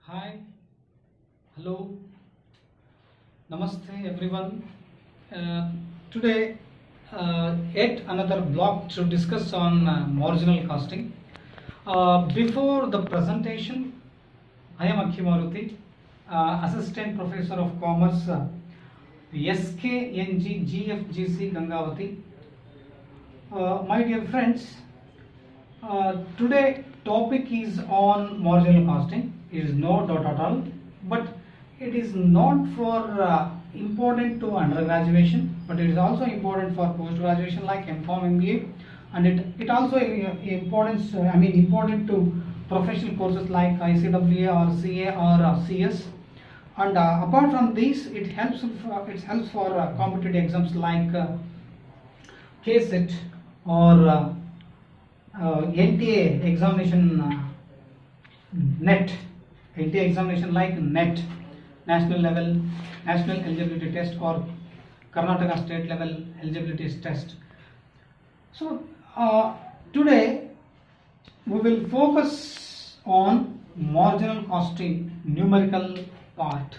Hi, hello, namaste everyone. Uh, Today, yet another block to discuss on marginal costing. Before the presentation, I am Akhi Maruti, Assistant Professor of Commerce, SKNG GFGC Gangavati. My dear friends, today topic is on marginal costing. It is no doubt at all, but it is not for important to undergraduation, but it is also important for post graduation like MCOM MBA, and it also importance important to professional courses like ICWA or CA or CS. And apart from this, it helps for competitive exams like KSET or NTA examination NET, NTA examination like NET, national level, national eligibility test, or Karnataka state level eligibility test. So today we will focus on marginal costing numerical part.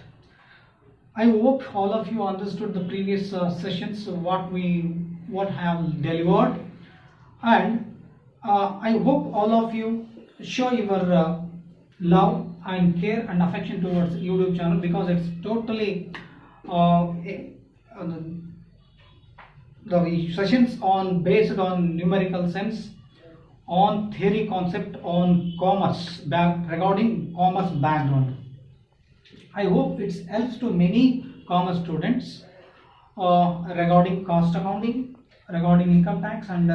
I hope all of you understood the previous sessions what have delivered, and I hope all of you show your love and care and affection towards YouTube channel, because it's totally the sessions on based on numerical sense, on theory concept, on regarding commerce background. I hope it helps to many commerce students regarding cost accounting, regarding income tax, and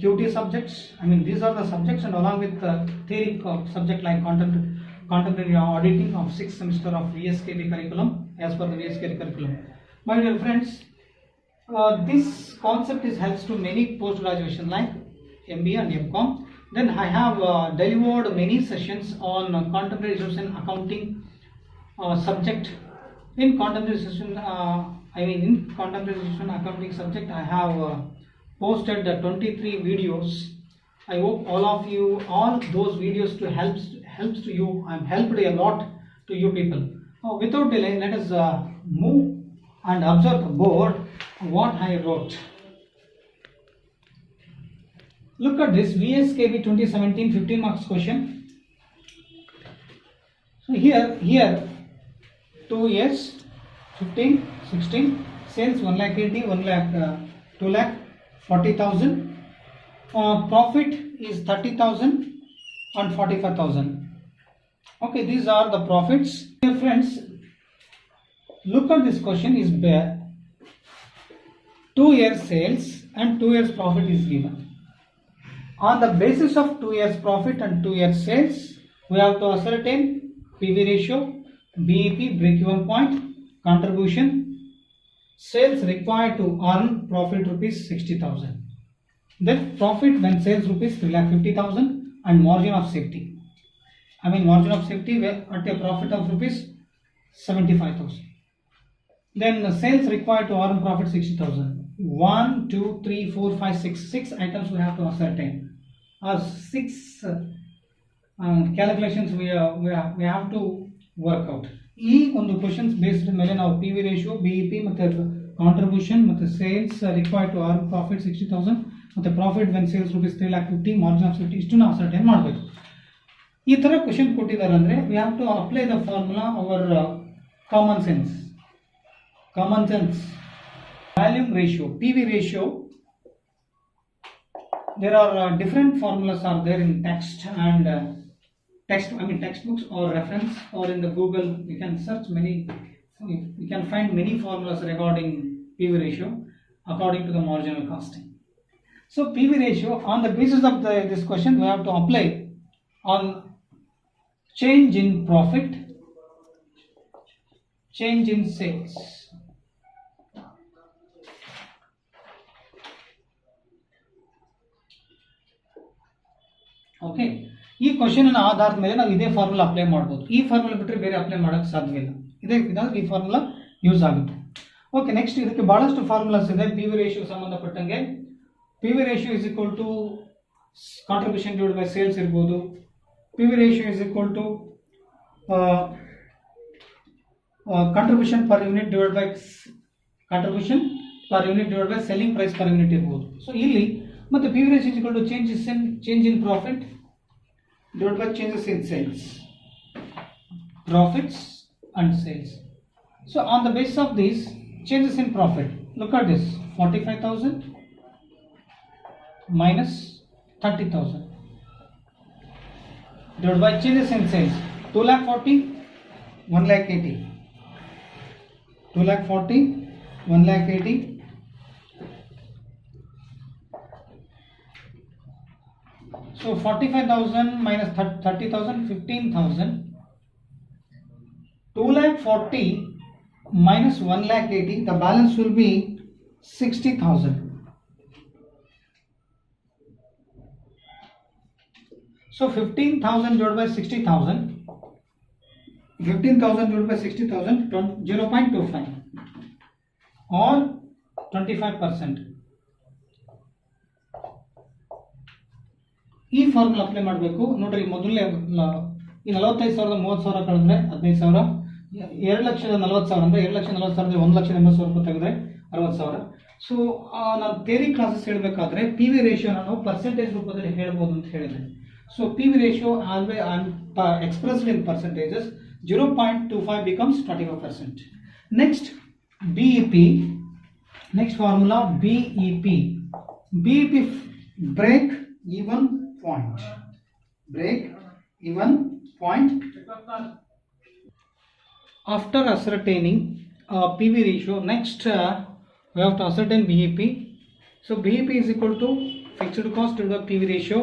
QT subjects. I mean, these are the subjects, and along with theory subject like contemporary auditing of 6th semester of VSKB curriculum as per the VSKB curriculum. My dear friends, this concept helps to many post graduation like MBA and MCOM. Then I have delivered many sessions on contemporary issues in accounting subject. In contemporary session, in contemporary session accounting subject, I have posted the 23 videos. I hope all those videos helps to you and helped a lot to you people. Without delay, let us move and observe the board what I wrote. Look at this VSKB 2017 15 marks question. So here 2 years 15 16 sales 1 lakh 80 1 lakh 2 lakh 40,000, profit is 30,000 and 45,000. Okay, these are the profits. Dear friends, look at this question is 2 years sales and 2 years profit is given. On the basis of 2 years profit and 2 years sales, we have to ascertain PV ratio, BEP, break-even point, contribution, sales required to earn profit rupees 60,000. Then profit when sales rupees 3,50,000 and margin of safety. Margin of safety at a profit of rupees 75,000. Then the sales required to earn profit 60,000. 1, 2, 3, 4, 5, 6. 6 items we have to ascertain. Or 6 calculations we have to work out. ಈ ಒಂದು questions based ಮೇಲೆ ನಾವು P V ratio BEP ಮತ್ತೆ contribution ಮತ್ತೆ sales required to earn profit 60,000 ಮತ್ತೆ profit when sales rupees 3,50,000 margin of safety ಇಷ್ಟನ್ನು ascertain ಮಾಡಬೇಕು. ಈ ತರ ಕ್ವಶನ್ ಕೊಟ್ಟಿದ್ದಾರೆ ಅಂದ್ರೆ we have to apply the formula our common sense volume ratio PV ratio. there are different formulas are there in text and textbooks or reference, or in the Google you can search you can find many formulas regarding PV ratio according to the marginal costing. So PV ratio, on the basis of this question we have to apply on change in profit, change in sales. Okay, ಈ question ಆಧಾರದ ಮೇಲೆ ನಾವು ಇದೇ formula apply ಮಾಡ್ಬೋದು. ಈ formula ಬಿಟ್ಟರೆ ಬೇರೆ apply ಮಾಡೋಕ್ಕೆ ಸಾಧ್ಯವಿಲ್ಲ. ಇದಾದ್ರೆ ಈ ಫಾರ್ಮುಲಾ ಯೂಸ್ ಆಗುತ್ತೆ. ಓಕೆ, ನೆಕ್ಸ್ಟ್ ಇದಕ್ಕೆ ಬಹಳಷ್ಟು ಫಾರ್ಮುಲಾಸ್ ಇದೆ. ಪಿ ವಿ ರೇಷಿಯೋ ಸಂಬಂಧಪಟ್ಟಂಗೆ P V ratio is equal to contribution divided by sales ಇರ್ಬೋದು. P V ratio is equal to uh, contribution per unit divided by contribution per unit divided by selling price per unit ಇರಬಹುದು. So ಇಲ್ಲಿ ಮತ್ತೆ PV ratio is equal to change in profit divided by changes in sales, profits and sales. So on the basis of these changes in profit, look at this, 45,000 minus 30,000 divided by changes in sales, 2,40,000, 1,80,000, 2,40,000, 1,80,000. So 45,000 minus 30,000, 15,000. 2,40,000 minus 1,80,000, the balance will be 60,000. So 15,000 divided by 60,000, 15,000 divided by 60,000, 0.25 or 25%. ಈ formula apply ಮಾಡಬೇಕು ನೋಡ್ರಿ. ಮೊದಲನೇ ಈ 45,000 30,000 ಕಳೆದ್ರೆ 15,000, 2,40,000 ಅಂದ್ರೆ 2,40,000 1,80,000 ರೂಪಾಯಿ ತೆಗೆದ್ರೆ 60,000. So ನಾನು ಥಿಯರಿ ಕ್ಲಾಸಸ್ ಹೇಳಬೇಕಾದ್ರೆ ಪಿ ವಿ ರೇಷಿಯೋ ನಾನು ಪರ್ಸೆಂಟೇಜ್ ರೂಪದಲ್ಲಿ ಹೇಳ್ಬೋದು ಅಂತ ಹೇಳಿದೆ. So P V ratio expressed in percentages, 0.25 becomes 25%. Next, BEP. Next formula BEP. BEP, break even point. Break even point. After ascertaining PV ratio, next we have to ascertain BEP. So BEP is equal to fixed cost divided by PV ratio.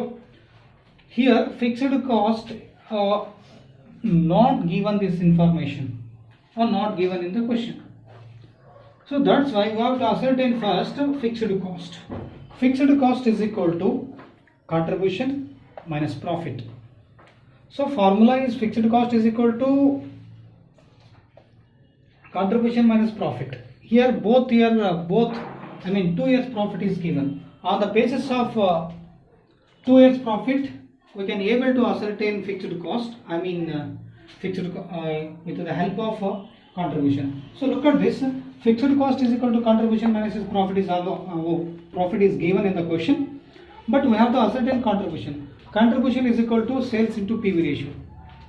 Here fixed cost not given this information or not given in the question. So that's why we have to ascertain first fixed cost. Fixed cost is equal to contribution minus profit. So formula is fixed cost is equal to contribution minus profit. Here both 2 years profit is given. On the basis of 2 years profit, we can able to ascertain fixed cost. With the help of contribution. So look at this. Fixed cost is equal to contribution minus profit is profit is given in the question, but we have to ascertain contribution. Contribution is equal to sales into PV ratio.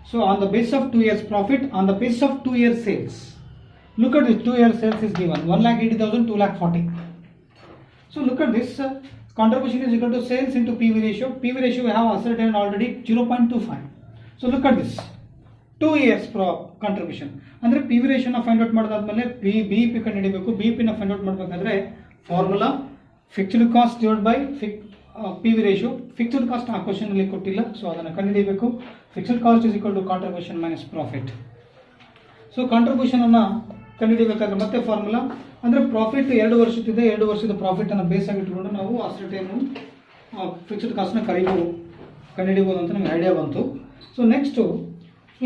So on the basis of 2 years profit, on the basis of 2 years sales, look at this, 2 years sales is given 1,80,000, 2,40,000. So look at this, contribution is equal to sales into PV ratio. PV ratio we have ascertained already, 0.25. So look at this, 2 years contribution. ಅಂದ್ರೆ PV ratio ನ find out ಮಾಡಿದಾದ್ಮೇಲೆ BEP ಕಂಡುಹಿಡಿಯಬೇಕು. BEP ನ find out ಮಾಡಬೇಕಾದ್ರೆ formula fixed cost divide by PV ratio. Fixed cost ಆ question ಅಲ್ಲಿ ಕೊಟ್ಟಿಲ್ಲ, so ಅದನ್ನು ಕಂಡುಹಿಡಿಯಬೇಕು. Fixed cost is equal to contribution minus profit. So contribution ಅನ್ನ ಕಂಡುಹಿಡಿಯಬೇಕಾದ್ರೆ ಮತ್ತೆ ಫಾರ್ಮುಲಾ ಅಂದ್ರೆ ಪ್ರಾಫಿಟ್ 2 ವರ್ಷದಿದೆ, 2 ವರ್ಷದ ಪ್ರಾಫಿಟ್ ಅನ್ನು ಬೇಸ್ ಆಗಿ ಇಟ್ಕೊಂಡು ನಾವು ಅಸರ್ಟೈನ್ ಫಿಕ್ಸ್ಡ್ ಕಾಸ್ಟ್ ನ ಕಂಡುಹಿಡಿಯಬಹುದು ಅಂತ ನಮಗೆ ಐಡಿಯಾ ಬಂತು. ಸೊ ನೆಕ್ಸ್ಟ್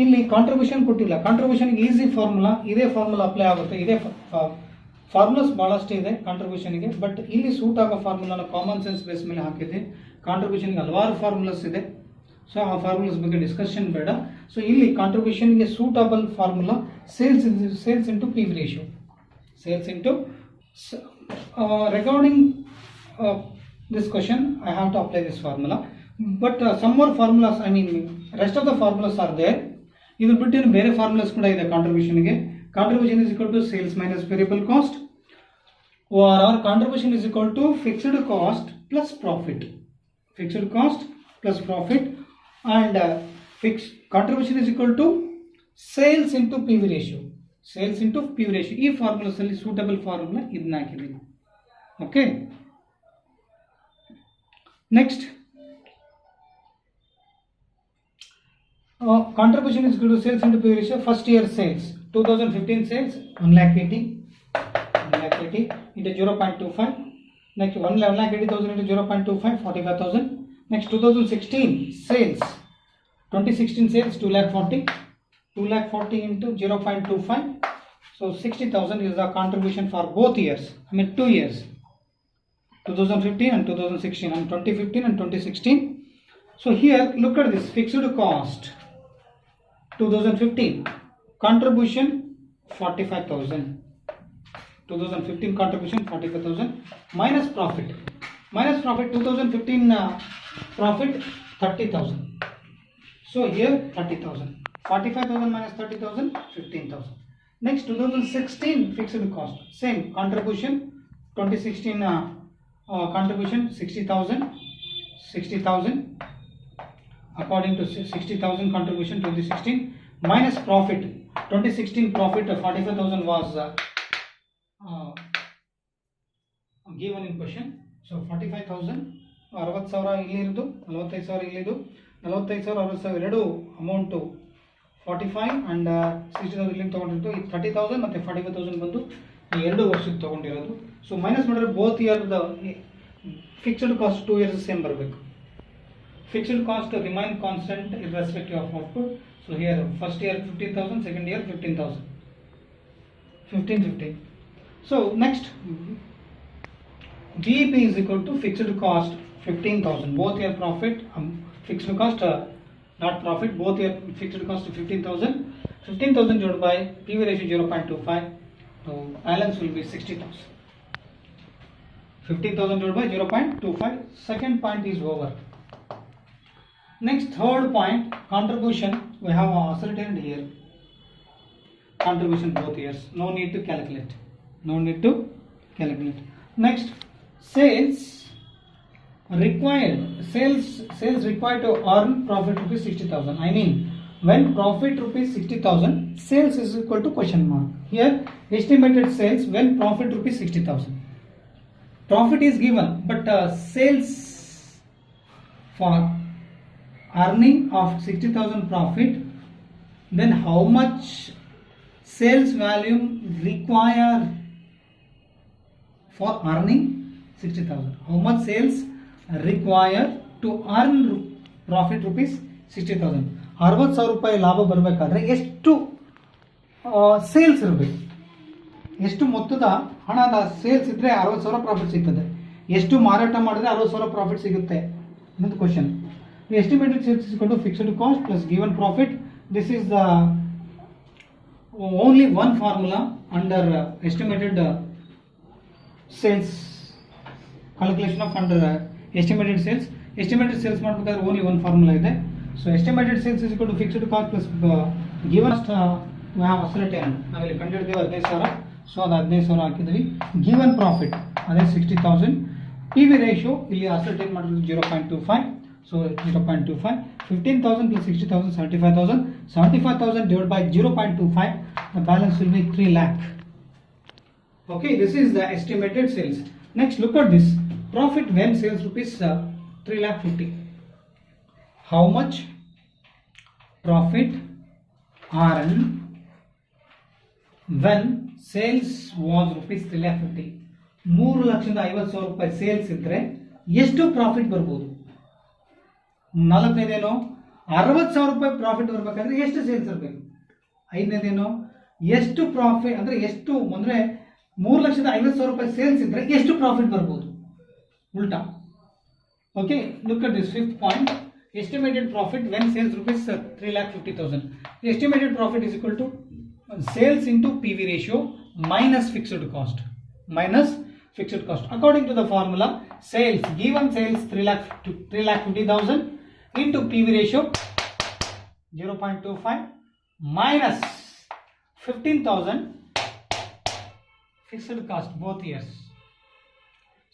ಇಲ್ಲಿ ಕಾಂಟ್ರಿಬ್ಯೂಷನ್ ಕೊಟ್ಟಿಲ್ಲ. ಕಾಂಟ್ರಿಬ್ಯೂಷನ್ ಈಸಿ ಫಾರ್ಮುಲಾ, ಇದೇ ಫಾರ್ಮುಲಾ ಅಪ್ಲೈ ಆಗುತ್ತೆ. ಇದೇ ಫಾರ್ಮುಲಾಸ್ ಬಹಳಷ್ಟು ಇದೆ ಕಾಂಟ್ರಿಬ್ಯೂಷನ್ಗೆ, ಬಟ್ ಇಲ್ಲಿ ಸೂಟ್ ಆಗೋ ಫಾರ್ಮುಲಾನ ಕಾಮನ್ ಸೆನ್ಸ್ ಬೇಸ್ ಮೇಲೆ ಹಾಕಿದೆ. ಕಾಂಟ್ರಿಬ್ಯೂಷನ್ಗೆ ಹಲವಾರು ಫಾರ್ಮುಲಾಸ್ ಇದೆ, ಸೊ ಆ ಫಾರ್ಮುಲಾಸ್ ಬಗ್ಗೆ ಡಿಸ್ಕಷನ್ ಬೇಡ. ಸೊ ಇಲ್ಲಿ ಕಾಂಟ್ರಿಬ್ಯೂಷನ್ಗೆ suitable formula sales into PV ratio. Sales into regarding this question I have to apply this formula, but some more formulas, rest of the formulas are there. Idu biಟ್ಟು ಇನ್ನು ಬೇರೆ formulas ಕೂಡ ಇದೆ ಕಾಂಟ್ರಿಬ್ಯೂಷನ್ಗೆ. Contribution is equal to sales minus variable cost, or contribution is equal to fixed cost plus profit. Fixed cost plus profit and fixed contribution is equal to sales into PV ratio. Sales into PV ratio. ಈ formulas ಅಲ್ಲಿ suitable formula ಇದನ್ನ ಹಾಕಿದ್ದೀನಿ. Okay, next contribution is equal to sales into PV ratio. First year sales 2015 sales 1,80,000 into 0.25. Next 1,80,000 into 0.25, 45,000. Next 2016 sales, 2016 sales 2,40,000 into 0.25, so 60,000 is the contribution for both years. 2 years, 2015 and 2016, and 2015 and 2016. So here look at this fixed cost. 2015 contribution 45,000. 2015 contribution 45,000 minus profit. Minus profit 2015 profit 30,000. So here 30,000. 45,000 minus 30,000 15,000. Next 2016 fixed cost. Same contribution 2016 contribution 60,000. 60,000 according to 60,000 contribution 2016 minus profit 2016 profit 45,000 was given in question. So 45,000 60,000 ಇಲ್ಲಿ ಇರೋದು 45,000 ಇಲ್ಲಿ ಇದು 45,000 60,000 ಎರಡು amount 45 and 60,000 ಇಲ್ಲಿ ತಗೊಂಡಿರೋದು ಈ 30,000 ಮತ್ತು 45,000 ಬಂದು ಈ ಎರಡು ವರ್ಷಕ್ಕೆ ತಗೊಂಡಿರೋದು. ಸೊ ಮೈನಸ್ ಮಾಡಿದ್ರೆ ಬೋತ್ ಇಯರ್ದ ಫಿಕ್ಸ್ಡ್ ಕಾಸ್ಟ್ 2 years ಸೇಮ್ ಬರಬೇಕು. Fixed cost remain constant irrespective of output. So here first year 15,000, second year 15,000. 15. So next BEP is equal to fixed cost 15,000. Both year profit fixed cost not profit. Both year fixed cost 15,000. 15,000 divided by PV ratio 0.25. So balance will be 60,000. 15,000 divided by 0.25. Second point is over. Next third point, contribution we have ascertained here. Contribution both years. No need to calculate. Next, sales required. Sales required to earn profit rupees 60,000. I mean, when profit rupees 60,000, sales is equal to question mark. Here estimated sales when profit rupees 60,000. Profit is given, but sales for earning of 60,000 profit, then how much sales value required for earning 60,000? How much sales required to earn profit rupees 60,000? 60,000 ರೂಪಾಯಿ ಲಾಭ ಬರಬೇಕಾದ್ರೆ ಎಷ್ಟು sales ಇರಬೇಕು, ಎಷ್ಟು ಮೊತ್ತದ ಹಣದ sales ಇದ್ರೆ 60,000 profit ಸಿಗ್ತದೆ, ಎಷ್ಟು ಮಾರಾಟ ಮಾಡಿದ್ರೆ 60,000 ಪ್ರಾಫಿಟ್ ಸಿಗುತ್ತೆ ಅನ್ನೋದು question. The estimated sales is equal to fixed cost plus given profit. This is the only one formula under estimated sales calculation of under estimated sales. Estimated sales ಮಾಡಬೇಕಾದ್ರೆ only one formula ಇದೆ. So estimated sales is equal to fixed cost plus given cost we have ascertained. ನಾವಿಲ್ಲಿ ಕಂಡುಹಿಡಿದೀವಿ 15,000. So ಅದು 15,000 ಹಾಕಿದ್ವಿ. given profit ಅದೇ 60,000. PV ratio ಇಲ್ಲಿ ascertain ಮಾಡಿರೋದು 0.25. So 0.25, 15,000 plus 60,000, 75,000. 75,000 divided by 0.25, the balance will be 3 lakh. Okay, this is the estimated sales. Next, look at this. Profit when sales rupees 3 lakh 50. How much profit earned when sales was rupees 3 lakh 50? 3,50,000 ರೂಪಾಯಿ sales ಇದ್ರೆ ಎಷ್ಟು profit ಬರ್ಬೋದು? 4ನೇದೇನು 60,000 ರೂಪಾಯಿ profit ಬರಬೇಕಾದ್ರೆ ಎಷ್ಟು sales ಇರಬೇಕು? 5ನೇದೇನು ಎಷ್ಟು profit ಅಂದರೆ ಎಷ್ಟು ಅಂದರೆ 3,50,000 ರೂಪಾಯಿ ಸೇಲ್ಸ್ ಇದ್ರೆ ಎಷ್ಟು ಪ್ರಾಫಿಟ್ ಬರ್ಬೋದು? ಉಲ್ಟಾ. Okay, look at this fifth point. Estimated profit when sales rupees 3,50,000. Estimated profit is equal to sales into PV ratio minus fixed cost. According to the formula, sales, given sales 3,50,000 into PV ratio 0.25 minus 15,000 fixed cost both years.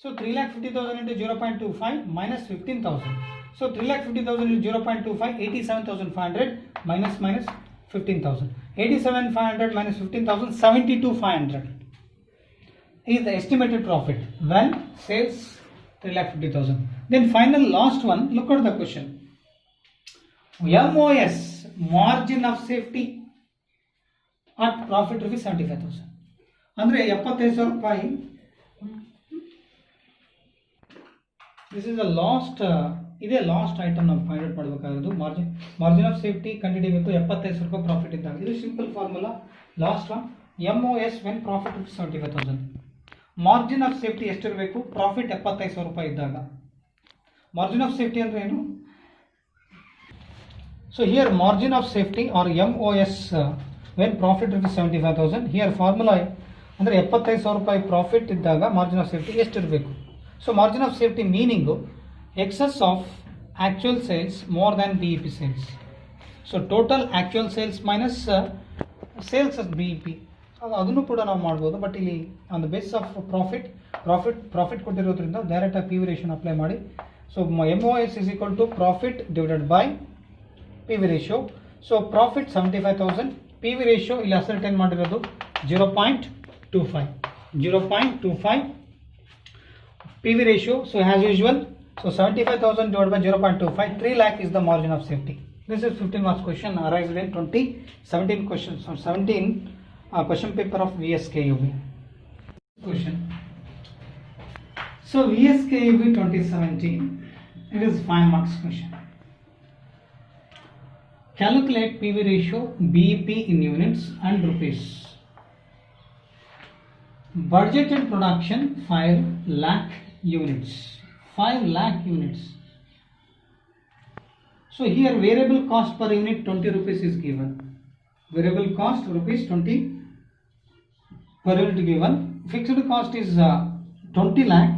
So 3,50,000 into 0.25 minus 15,000. So 3,50,000 into 0.25, 87,500 minus 15,000. 87,500 minus 15,000, 72,500 is the estimated profit when sales 3,50,000. Then final last one, look at the question. MOS, margin of safety at profit rupees 75,000. ಅಂದ್ರೆ 75,000 ರೂಪಾಯಿ. This is the last ಇದೇ last item ನಾವು find out ಮಾಡಬೇಕಾಗಿರೋದು. Margin of safety ಕಂಡುಹಿಡಿಯಬೇಕು 75,000 ರೂಪಾಯಿ profit ಇದ್ದಾಗ. ಇದು simple formula. Last one MOS when profit rupees 75,000. Margin of safety ಎಷ್ಟಿರಬೇಕು? ಪ್ರಾಫಿಟ್ 75,000 ರೂಪಾಯಿ ಇದ್ದಾಗ. ಮಾರ್ಜಿನ್ ಆಫ್ ಸೇಫ್ಟಿ ಅಂದ್ರೆ ಏನು? So here margin of safety or MOS when profit is 75,000, here formula ಅಂದರೆ 75,000 ರೂಪಾಯಿ ಪ್ರಾಫಿಟ್ ಇದ್ದಾಗ ಮಾರ್ಜಿನ್ ಆಫ್ ಸೇಫ್ಟಿ ಎಷ್ಟಿರಬೇಕು. So margin of safety meaning excess of actual sales more than BEP sales. So total actual sales minus sales as BEP, ಅದನ್ನು ಕೂಡ ನಾವು ಮಾಡ್ಬೋದು. But ಇಲ್ಲಿ on the base of profit ಕೊಟ್ಟಿರೋದ್ರಿಂದ ಡೈರೆಕ್ಟಾಗಿ PV ರೇಷಿಯೋನ apply ಮಾಡಿ. So MOS is equal to profit divided by PV ratio. So profit 75,000, PV ratio ಇಲ್ಲಿ ಅಸರ್ಟೈನ್ ಮಾಡಿರೋದು 0.25 PV ratio. So as usual, so 75,000 divided by 0.25, 3 lakh is the margin of safety. This is 15 marks question arised in 2017 questions, so 17 question paper of VSKUB question. So VSKUB 2017, it is 5 marks question. Calculate PV ratio BEP in units and rupees. Budgeted production 5 lakh units. 5 lakh units. So here variable cost per unit 20 rupees is given. Variable cost rupees 20 per unit given. Fixed cost is 20 lakh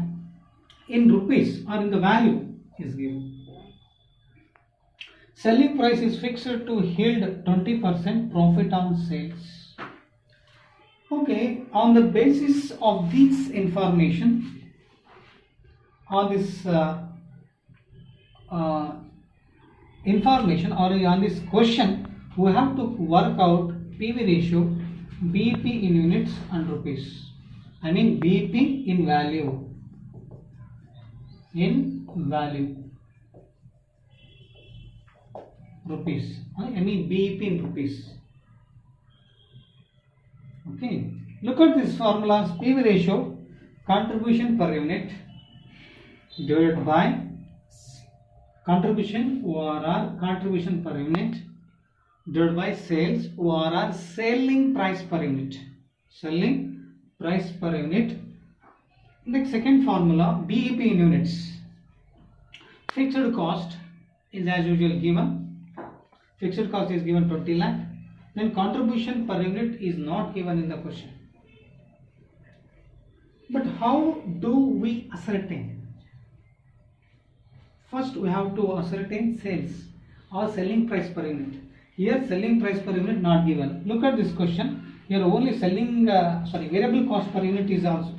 in rupees or in the value is given. Selling price is fixed to yield 20% profit on sales. Okay, on the basis of this information, on this information or on this question, we have to work out PV ratio, BEP in units and rupees. I mean BEP in value. Rupees. I mean BEP in rupees. Okay, look at this formulas. PV ratio, contribution per unit divided by contribution ORR, contribution per unit divided by sales ORR, selling price per unit, selling price per unit. Next second formula, BEP in units. Fixed cost is as usual given. Fixed cost is given 20 lakh. Then contribution per unit is not given in the question. But how do we ascertain? First we have to ascertain sales or selling price per unit. Here selling price per unit not given. Look at this question. Here only variable cost per unit is also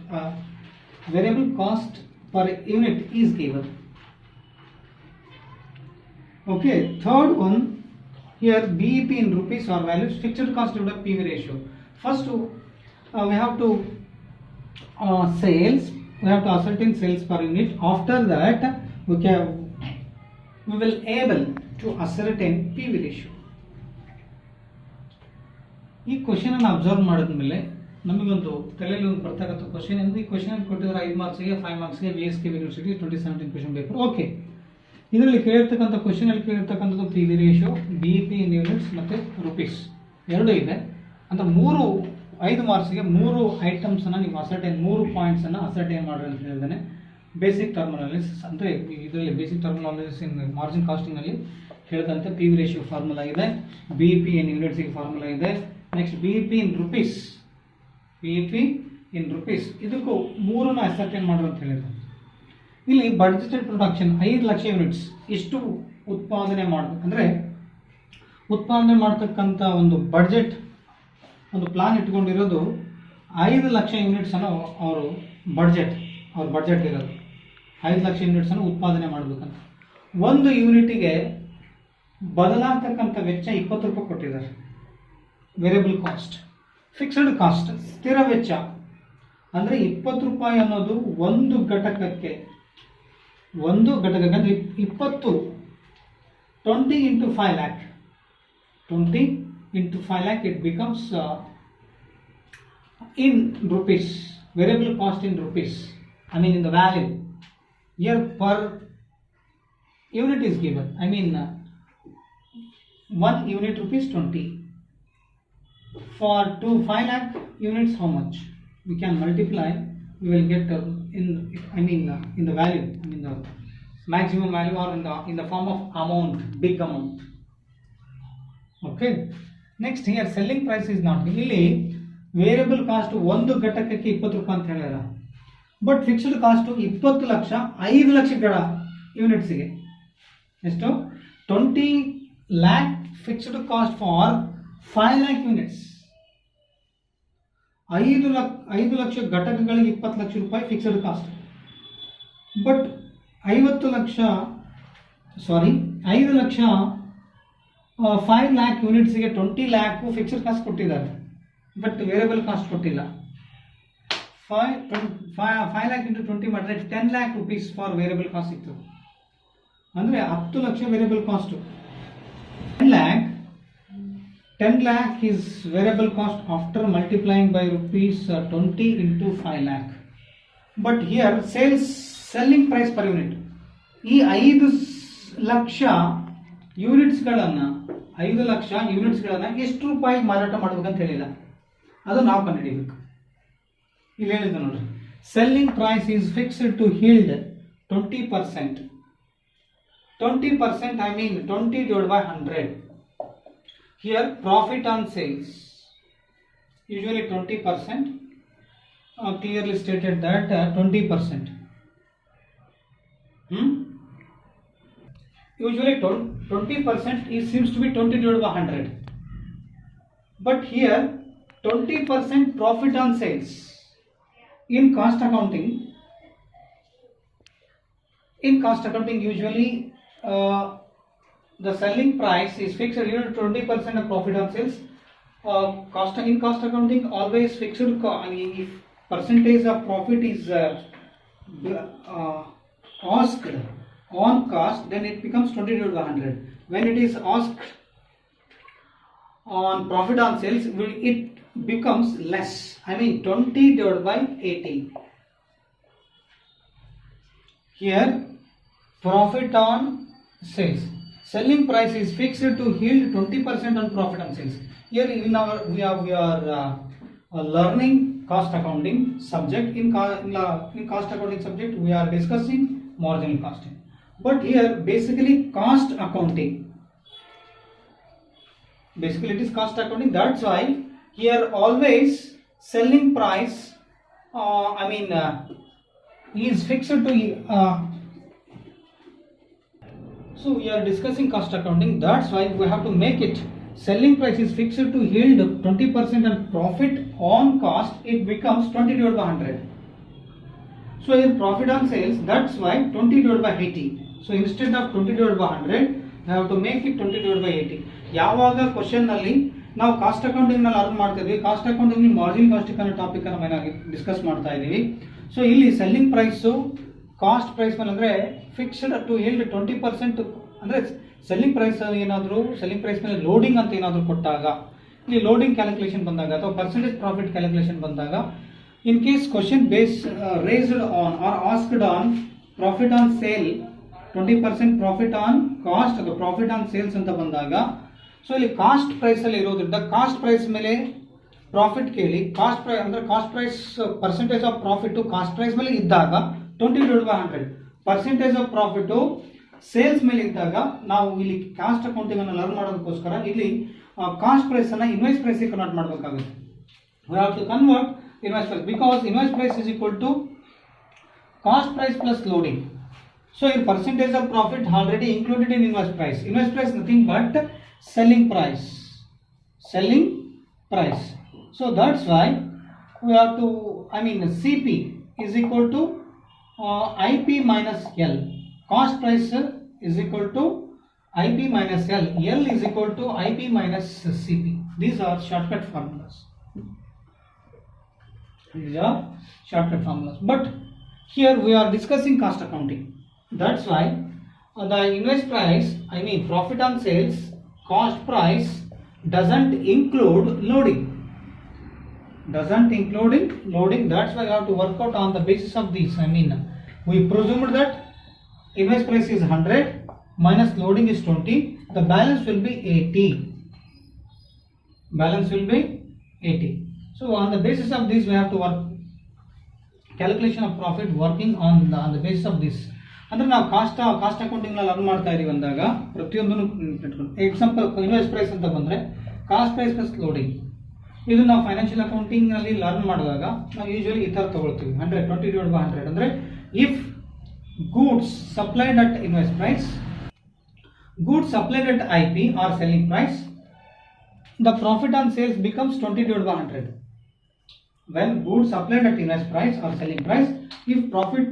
variable cost per unit is given. Okay, third one. Here BEP in rupees or values, fixed cost divided by PV ratio. First we have to sales, we have to ascertain sales per unit. After that we will able to ascertain PV ratio. ಈ question ಅನ್ನು observe ಮಾಡಿದ್ಮೇಲೆ ನಮಗೊಂದು ತಲೆಯಲ್ಲಿ ಒಂದು ಬರ್ತಕ್ಕಂಥ question ಅಂದ್ರೆ ಈ question ಕೊಟ್ಟಿದ್ದಾರೆ 5 ಮಾರ್ಕ್ಸ್ಗೆ 5 ಮಾರ್ಕ್ಸ್ಗೆ VSKUB university 2017 question paper. Okay, ಇದರಲ್ಲಿ ಕೇಳಿರ್ತಕ್ಕಂಥ ಕ್ವಶನ್ ಅಲ್ಲಿ ಕೇಳಿರ್ತಕ್ಕಂಥದ್ದು PV ratio, BEP in units ಮತ್ತು ರುಪೀಸ್ ಎರಡೂ ಇದೆ ಅಂತ 5 ಮಾರ್ಕ್ಸ್ಗೆ 3 ಐಟಮ್ಸ್ ಅನ್ನ ನೀವು ಅಸರ್ಟೈನ್ 3 ಪಾಯಿಂಟ್ಸ್ ಅನ್ನ ಅಸರ್ಟೈನ್ ಮಾಡ್ರಿ ಅಂತ ಹೇಳಿದಾನೆ. ಬೇಸಿಕ್ ಟರ್ಮಿನಾಲಜಿಸ್ ಅಂದರೆ ಇದರಲ್ಲಿ ಬೇಸಿಕ್ ಟರ್ಮಿನಾಲಜಿಸ್ ಇನ್ ಮಾರ್ಜಿನ್ ಕಾಸ್ಟಿಂಗ್ ಅಲ್ಲಿ ಹೇಳಿದಂತೆ PV ರೇಷಿಯೋ ಫಾರ್ಮುಲಾ ಇದೆ, BEP ಇನ್ ಯೂನಿಟ್ಸ್ಗೆ ಫಾರ್ಮುಲಾ ಇದೆ, ನೆಕ್ಸ್ಟ್ BEP ಇನ್ ರುಪೀಸ್, ಇದಕ್ಕೂ 3ನ ಅಸರ್ಟೈನ್ ಮಾಡ್ರಿ ಅಂತ ಹೇಳಿದ್ದಾರೆ. ಇಲ್ಲಿ ಬಡ್ಜೆಟೆಡ್ ಪ್ರೊಡಕ್ಷನ್ 5 ಲಕ್ಷ ಯೂನಿಟ್ಸ್ ಇಷ್ಟು ಉತ್ಪಾದನೆ ಮಾಡಬೇಕು ಅಂದರೆ ಉತ್ಪಾದನೆ ಮಾಡ್ತಕ್ಕಂಥ ಒಂದು ಬಡ್ಜೆಟ್ ಒಂದು ಪ್ಲಾನ್ ಇಟ್ಕೊಂಡಿರೋದು 5 ಲಕ್ಷ ಯೂನಿಟ್ಸ್ ಅನ್ನು ಅವ್ರ ಬಡ್ಜೆಟ್ ಇರೋದು 5 ಲಕ್ಷ ಯೂನಿಟ್ಸ್ ಅನ್ನು ಉತ್ಪಾದನೆ ಮಾಡಬೇಕಂತ. ಒಂದು ಯೂನಿಟಿಗೆ ಬದಲಾಗ್ತಕ್ಕಂಥ ವೆಚ್ಚ 20 ರೂಪಾಯಿ ಕೊಟ್ಟಿದ್ದಾರೆ ವೇರಿಯಬಲ್ ಕಾಸ್ಟ್. ಫಿಕ್ಸ್ಡ್ ಕಾಸ್ಟ್ ಸ್ಥಿರ ವೆಚ್ಚ ಅಂದರೆ 20 ರೂಪಾಯಿ ಅನ್ನೋದು ಒಂದು ಘಟಕಕ್ಕೆ ಅಂದರೆ 20 into 5 lakh. 20 into 5 lakh it becomes in rupees, variable cost in rupees, I mean in the value. Here per unit is given, I mean 1 unit rupees 20. For 5 lakh units how much? We can multiply, we will get in the value, I mean the maximum value or in the form of amount, big amount. Okay. Next here selling price is not, ಇಲ್ಲಿ variable cost ಒಂದು ಘಟಕಕ್ಕೆ 20 ರೂಪಾಯಿ ಅಂತ ಹೇಳ್ಯಾರ. But fixed cost 20 lakh 5 lakh ಯೂನಿಟ್ಸ್ಗೆ ಎಷ್ಟು 20 lakh fixed cost for 5 lakh units. 5 lakh ಘಟಕಗಳಿಗೆ 20 ಲಕ್ಷ ರೂಪಾಯಿ fixed cost. But 5 lakh 5 lakh ಯೂನಿಟ್ಸ್ಗೆ 20 lakh ಫಿಕ್ಸ್ಡ್ ಕಾಸ್ಟ್ ಕೊಟ್ಟಿದ್ದಾರೆ, ಬಟ್ ವೇರಿಯಬಲ್ ಕಾಸ್ಟ್ ಕೊಟ್ಟಿಲ್ಲ. 5 lakh ಇಂಟು 20 ಮಾಡಿದ್ರೆ 10 lakh rupees for variable cost ಇತ್ತು. ಅಂದರೆ 10 lakh variable cost. 10 lakh is variable cost after multiplying by rupees 20 into 5 lakh. But here selling price per unit. ಈ 5 ಲಕ್ಷ ಯೂನಿಟ್ಸ್ಗಳನ್ನು ಎಷ್ಟು ರೂಪಾಯಿ ಮಾರಾಟ ಮಾಡಬೇಕಂತ ಹೇಳಿಲ್ಲ, ಅದು ನಾವು ಕಂಡುಹಿಡಿಯಬೇಕು. ಇಲ್ಲಿ ಹೇಳಿದ ನೋಡ್ರಿ, selling price is fixed to yield 20%. 20% I mean 20 divided by 100. Here profit on sales usually 20%, clearly stated that 20%. Usually 20% seems to be 20 divided by 100. But here 20% profit on sales. In cost accounting usually the selling price is fixed equal to 20% of profit on sales. In cost accounting always fixed. If percentage of profit is asked on cost, then it becomes 20 divided by 100. When it is asked on profit on sales, it becomes less. I mean 20 divided by 80. Here profit on sales, selling price is fixed to yield 20% on profit on sales. Here we are learning cost accounting subject. In cost accounting subject we are discussing marginal costing, but here basically cost accounting. Basically it is cost accounting. That's why here always selling price is fixed to so we are discussing cost accounting. That's why we have to make it selling price is fixed to yield 20% and profit on cost, it becomes 20 divided by 100. So here profit on sales, that's why 20 divided by 80. So instead of 20 divided by 100, we have to make it 20 divided by 80. ಯಾವಾಗ question ನಲ್ಲಿ ನಾವು cost accounting ನಲ್ಲಿ earn ಮಾಡ್ತಾ ಇದ್ವಿ, cost accounting margin casting ಅನ್ನೋ topic ಅನ್ನು ಮೇನಾಗಿ discuss ಮಾಡ್ತಾ ಇದೀವಿ. ಸೊ ಇಲ್ಲಿ ಸೆಲ್ಲಿಂಗ್ ಪ್ರೈಸ್ ಕಾಸ್ಟ್ ಪ್ರೈಸ್ ಮೇಲೆ ಅಂದ್ರೆ ಫಿಕ್ಸ್ಡ್ ಟು ಹಿಲ್ಡ್ 20%. ಅಂದ್ರೆ ಸೆಲ್ಲಿಂಗ್ ಪ್ರೈಸ್ ಮೇಲೆ ಲೋಡಿಂಗ್ ಅಂತ ಏನಾದರೂ ಕೊಟ್ಟಾಗ, ಇಲ್ಲಿ ಲೋಡಿಂಗ್ ಕ್ಯಾಲ್ಕುಲೇಷನ್ ಬಂದಾಗ ಅಥವಾ ಪರ್ಸೆಂಟೇಜ್ ಪ್ರಾಫಿಟ್ ಕ್ಯಾಲ್ಕುಲೇಷನ್ ಬಂದಾಗ, in case question base raised on are asked on profit on sale 20% profit on cost ಅಥವಾ ಪ್ರಾಫಿಟ್ ಆನ್ ಸೇಲ್ಸ್ ಅಂತ ಬಂದಾಗ, ಸೊ ಇಲ್ಲಿ ಕಾಸ್ಟ್ ಪ್ರೈಸ್ ಅಲ್ಲಿ ಇರೋದ್ರಿಂದ ಕಾಸ್ಟ್ ಪ್ರೈಸ್ ಮೇಲೆ ಪ್ರಾಫಿಟ್ ಕೇಳಿ, cost price percentage of profit cost price ಮೇಲೆ ಇದ್ದಾಗ 20 divided by 100, percentage of profit sales ಮೇಲೆ ಇದ್ದಾಗ ನಾವು ಇಲ್ಲಿ ಕಾಸ್ಟ್ ಅಕೌಂಟಿಂಗ್ ಅನ್ನು ಲರ್ನ್ ಮಾಡೋದಕ್ಕೋಸ್ಕರ ಇಲ್ಲಿ ಕಾಸ್ಟ್ ಪ್ರೈಸ್ ಅನ್ನ ಇನ್ವಾಯ್ಸ್ ಪ್ರೈಸ್ ಗೆ ಕನ್ವರ್ಟ್ ಮಾಡಬೇಕಾಗುತ್ತೆ. We have to convert invoice price because invoice price is equal to cost price plus loading. So in percentage of profit already included in invoice price. Invoice price nothing but selling price. So that's why we have to, CP is equal to IP minus L. Cost price is equal to IP minus L. L is equal to IP minus CP. These are shortcut formulas. But here we are discussing cost accounting. That's why the invoice price, profit on sales, cost price doesn't include loading. That's why you have to work out on the basis of this. We presumed that invoice price is 100 minus loading is 20. The balance will be 80. So on the basis of this we have to work calculation of profit working on the basis of this. ಅಂದರೆ ನಾವು cost ಅಕೌಂಟಿಂಗ್ನಲ್ಲಿ learn ಮಾಡ್ತಾ ಇದೀವಿ ಅಂದಾಗ ಪ್ರತಿಯೊಂದನ್ನು example invest price ಅಂತ ಬಂದರೆ cost price plus loading. ಇದು ನಾವು ಫೈನಾನ್ಷಿಯಲ್ ಅಕೌಂಟಿಂಗ್ನಲ್ಲಿ ಲರ್ನ್ ಮಾಡಿದಾಗ ನಾವು ಯೂಶುವಲಿ ಈ ಥರ ತೊಗೊಳ್ತೀವಿ 100 20/100. ಅಂದರೆ if goods supplied at invoice price, goods supplied at IP or selling price, the profit on sales becomes 20/100. When goods supplied at invoice price or selling price, if profit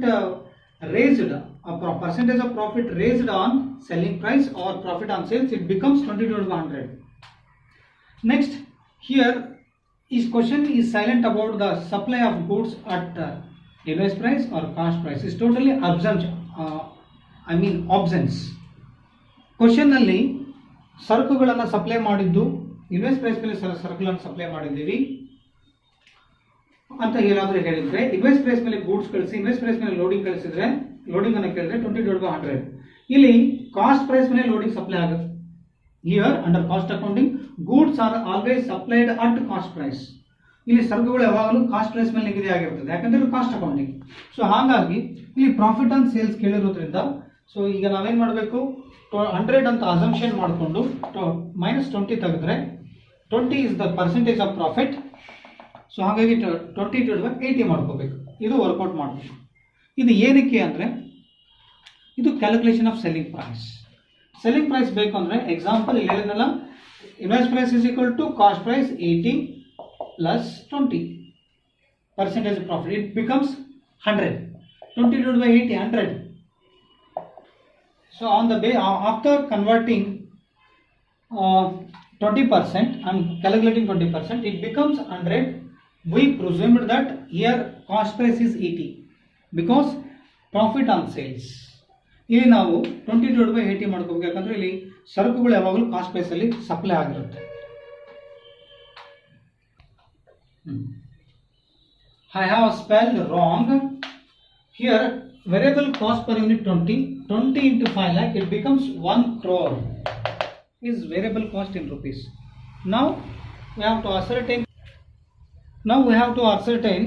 raised, a percentage of profit raised on selling price or profit on sales, it becomes 20/100. Next, here this question is silent about the supply of goods at invoice price or cost price. Is totally absent. Absence. Question ನಲ್ಲಿ ಸರಕುಗಳನ್ನು supply ಮಾಡಿದ್ದು invest price ಮೇಲೆ ಸರಕುಗಳನ್ನು supply ಮಾಡಿದ್ದೀವಿ ಅಂತ ಏನಾದರೂ ಹೇಳಿದ್ರೆ, invoice price ಮೇಲೆ ಗೂಡ್ಸ್ ಕಳಿಸಿ ಇನ್ವೆಸ್ಟ್ ಪ್ರೈಸ್ ಮೇಲೆ ಲೋಡಿಂಗ್ ಕಳಿಸಿದ್ರೆ ಲೋಡಿಂಗ್ ಅನ್ನು ಕೇಳಿದ್ರೆ 20/100. ಇಲ್ಲಿ ಕಾಸ್ಟ್ ಪ್ರೈಸ್ ಮೇಲೆ ಲೋಡಿಂಗ್ ಸಪ್ಲೈ ಆಗುತ್ತೆ. Here under cost accounting goods are always supplied at cost price. ಇಲ್ಲಿ ಸರಕುಗಳು ಯಾವಾಗಲೂ ಕಾಸ್ಟ್ ಪ್ರೈಸ್ ಮೇಲೆ ನಿಗದಿ ಆಗಿರ್ತದೆ, ಯಾಕಂದ್ರೆ ಕಾಸ್ಟ್ ಅಕೌಂಟಿಂಗ್. ಸೊ ಹಾಗಾಗಿ ಇಲ್ಲಿ ಪ್ರಾಫಿಟ್ ಆನ್ ಸೇಲ್ಸ್ ಕೇಳಿರೋದ್ರಿಂದ ಸೊ ಈಗ ನಾವೇನ್ ಮಾಡಬೇಕು, 100 ಅಂತ ಅಸಂಪ್ಷನ್ ಮಾಡಿಕೊಂಡು -20 ತೆಗೆದ್ರೆ 20 is the percentage of profit. So ಹಾಗಾಗಿ 20/80 ಮಾಡ್ಕೋಬೇಕು. ಇದು ವರ್ಕೌಟ್ ಮಾಡಬೇಕು. ಇದು ಏನಕ್ಕೆ ಅಂದರೆ ಇದು calculation of selling price. Selling price ಬೇಕು ಅಂದರೆ ಎಕ್ಸಾಂಪಲ್ ಇಲ್ಲಿ ಹೇಳಿದ್ನಲ್ಲ, invoice price is equal to cost price 80 plus 20 percentage of profit, it becomes 100. 20/80 100. So on the after converting 20% and calculating 20%, it becomes 100. We presumed that here cost price is 80 because profit on sales. ಇಲ್ಲಿ ನಾವು 20/80 ಮಾಡ್ಕೋಬೇಕು, ಯಾಕಂದ್ರೆ ಇಲ್ಲಿ ಸರಕುಗಳು ಯಾವಾಗಲೂ cost price ಅಲ್ಲಿ supply ಆಗಿರುತ್ತೆ. I have spelled wrong. Here variable cost per unit 20 into 5 lakh, it becomes 1 crore is variable cost in rupees. Now we have to ascertain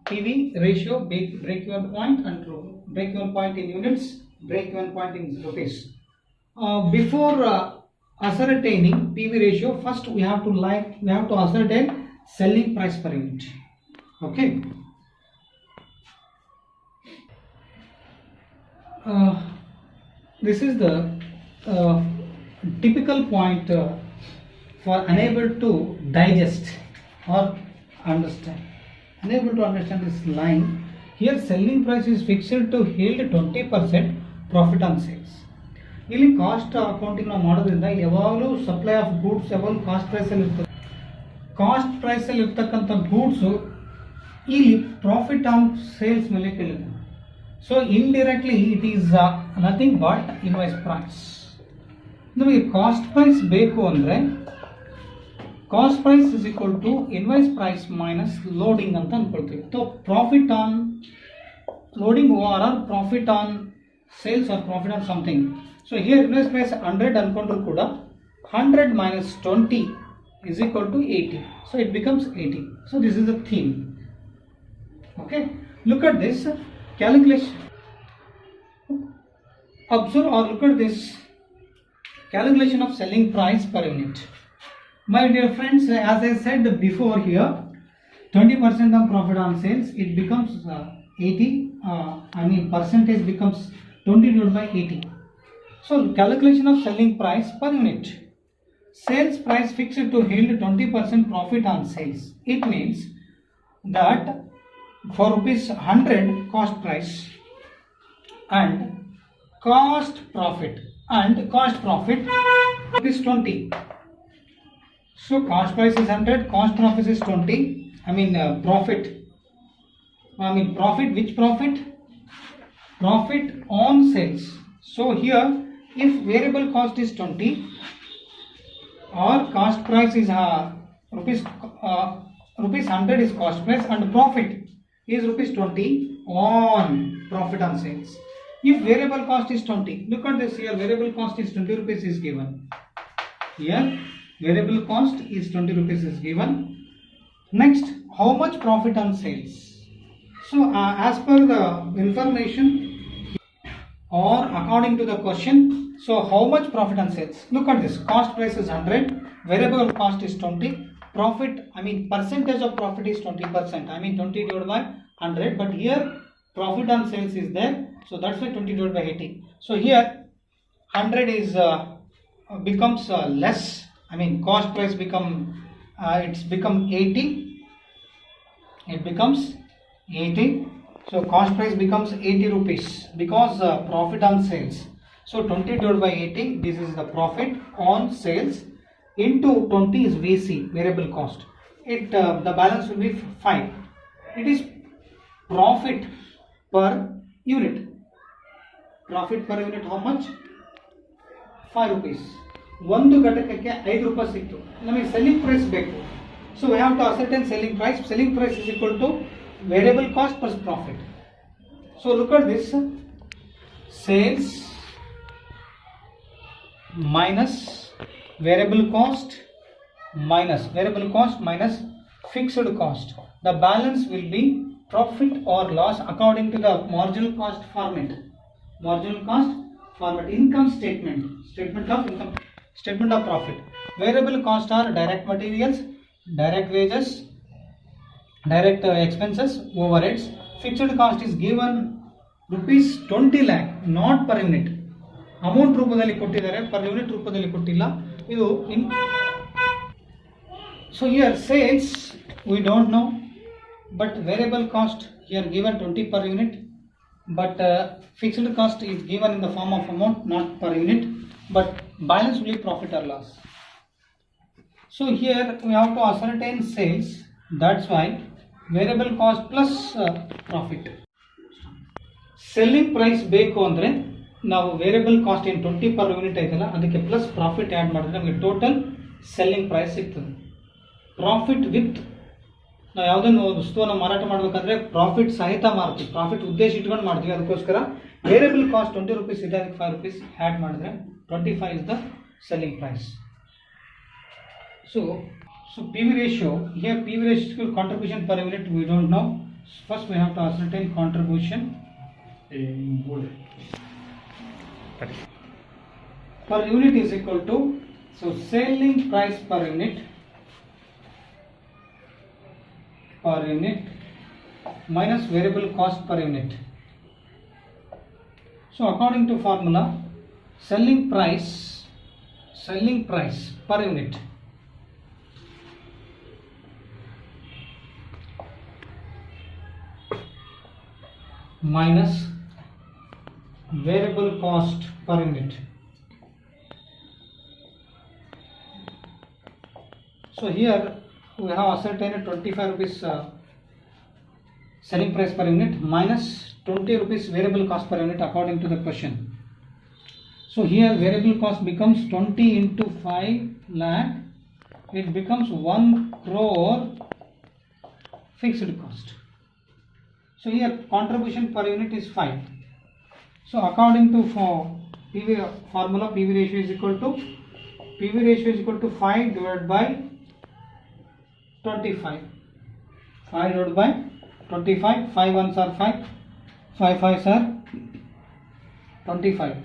PV ratio, break-even point and break-even point in units, break-even point in rupees. Before ascertaining PV ratio, first we have to ascertain selling price per unit. Okay. This is the typical point for unable to digest or understand. Unable to understand this line. Here selling price is fixed to yield 20% profit on sales. ಇಲ್ಲಿ cost accounting ನಾವು ಮಾಡೋದ್ರಿಂದ ಯಾವಾಗಲೂ supply of goods ಯಾವಾಗಲೂ cost ಪ್ರೈಸಲ್ಲಿ ಇರ್ತದೆ. Cost ಪ್ರೈಸಲ್ಲಿ ಇರ್ತಕ್ಕಂಥ goods ಇಲ್ಲಿ ಪ್ರಾಫಿಟ್ ಆನ್ ಸೇಲ್ಸ್ ಮೇಲೆ ಕೇಳಿದೆ. So indirectly it is nothing but invoice price. ನಮಗೆ ಕಾಸ್ಟ್ ಪ್ರೈಸ್ ಬೇಕು ಅಂದರೆ cost price is equal to invoice price minus loading ಅಂತ ಅಂದ್ಕೊಳ್ತೀವಿ. So profit on loading or profit on sales or profit on something. So here invoice price 100 ಅನ್ಕೊಂಡ್ರು ಕೂಡ 100 minus 20 is equal to 80. So it becomes 80. So this is the theme. Okay. Look at this calculation. Observe or look at this calculation of selling price per unit. My dear friends, as I said before here, 20% of profit on sales, it becomes 80. Percentage becomes 20/80. So calculation of selling price per unit. Sales price fixed to yield 20% profit on sales. It means that for rupees 100 cost price and cost profit rupees 20. So cost price is 100, cost profit is 20. Profit. Which profit? Profit on sales. So here, if variable cost is 20 or cost price is rupees 100 is cost price and profit is rupees 20 on profit on sales. If variable cost is 20, look at this here, variable cost is 20 rupees is given. Here variable cost is 20 rupees is given. Next, how much profit on sales? So as per the information or according to the question, so how much profit on sales? Look at this, cost price is 100, variable cost is 20, profit, I mean percentage of profit is 20%, I mean 20 divided by 100, but here profit on sales is there, so that's why 20 divided by 80. So here 100 is becomes less, I mean cost price it's become 80, it becomes 80, so cost price becomes 80 rupees because profit on sales. So 20 divided by 80, this is the profit on sales, into 20 is VC, variable cost. The balance will be 5. It is profit per unit. Profit per unit how much? 5 rupees. ಒಂದು ಘಟಕಕ್ಕೆ 5 ರೂಪಾಯಿ ಸಿಕ್ತು, ನಮಗೆ selling price ಬೇಕು. So we have to ascertain selling price. Selling price is equal to variable cost plus profit. So look at this, sales minus variable cost minus fixed cost. The balance will be profit or loss according to the marginal cost format. Income statement of income, statement of profit. Variable cost are direct materials, direct wages, direct expenses, overheads. Fixed cost is given rupees 20 lakh, not per unit. Amount ರೂಪದಲ್ಲಿ ಕೊಟ್ಟಿದ್ದಾರೆ, per unit ರೂಪದಲ್ಲಿ ಕೊಟ್ಟಿಲ್ಲ ಇದು. So here sales we don't know, but variable cost here given 20 per unit, but fixed cost is given in the form of amount, not per unit, but balance will be profit or loss. So here we have to ascertain sales, that's why variable cost plus profit. Selling price ಬೇಕು ಅಂದರೆ ನಾವು variable cost ಏನು 20 per unit ಐತಲ್ಲ ಅದಕ್ಕೆ plus profit add ಮಾಡಿದ್ರೆ ನಮಗೆ total selling price ಸಿಗ್ತದೆ. Profit with ನಾವು ಯಾವುದನ್ನು ವಸ್ತುವನ್ನು ಮಾರಾಟ ಮಾಡಬೇಕಾದ್ರೆ ಪ್ರಾಫಿಟ್ ಸಹಿತ ಮಾರ್ತೀವಿ, ಪ್ರಾಫಿಟ್ ಉದ್ದೇಶ ಇಟ್ಕೊಂಡು ಮಾಡ್ತೀವಿ, ಅದಕ್ಕೋಸ್ಕರ ವೇರಿಯಬಲ್ ಕಾಸ್ಟ್ 20 rupees ಇದೆ, ಅದಕ್ಕೆ 5 rupees ಆ್ಯಡ್ ಮಾಡಿದ್ರೆ 25 is the selling price. So PV ratio, here PV ratio contribution per unit we don't know. First we have to ascertain contribution per unit is equal to, so selling price per unit minus variable cost per unit. So according to formula, selling price per unit minus variable cost per unit. So here we have ascertained 25 rupees selling price per unit minus 20 rupees variable cost per unit according to the question. So here variable cost becomes 20 into 5 lakh, it becomes 1 crore fixed cost. So here contribution per unit is 5. So according to PV formula, PV ratio is equal to 5 divided by 25. 5 divided by 25. 5 ones are 5. 5 5s are 25.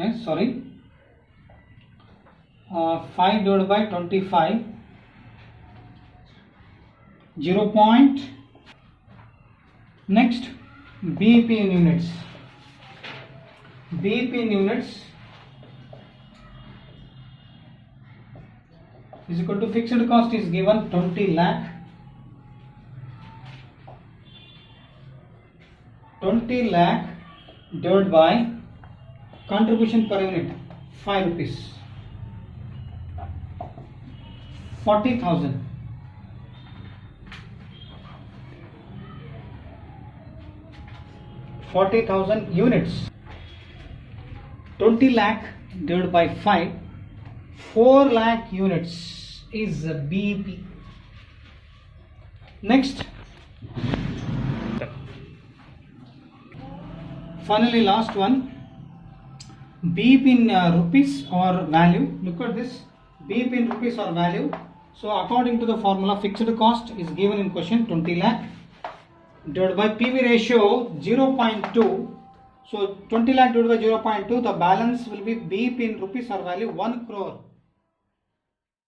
Yes, sorry. 5 divided by 25. 0. Next, BEP in units. BEP in units is equal to fixed cost is given 20 lakh. 20 lakh divided by contribution per unit 5 rupees. 40,000. 40,000 units. 20 lakh divided by 5, 4 lakh units is BEP. Next, finally last one, BEP in rupees or value. Look at this, BEP in rupees or value. So according to the formula, fixed cost is given in question 20 lakh divided by PV ratio 0.2. So 20 lakh divided by 0.2, the balance will be BIP in rupees or value 1 crore.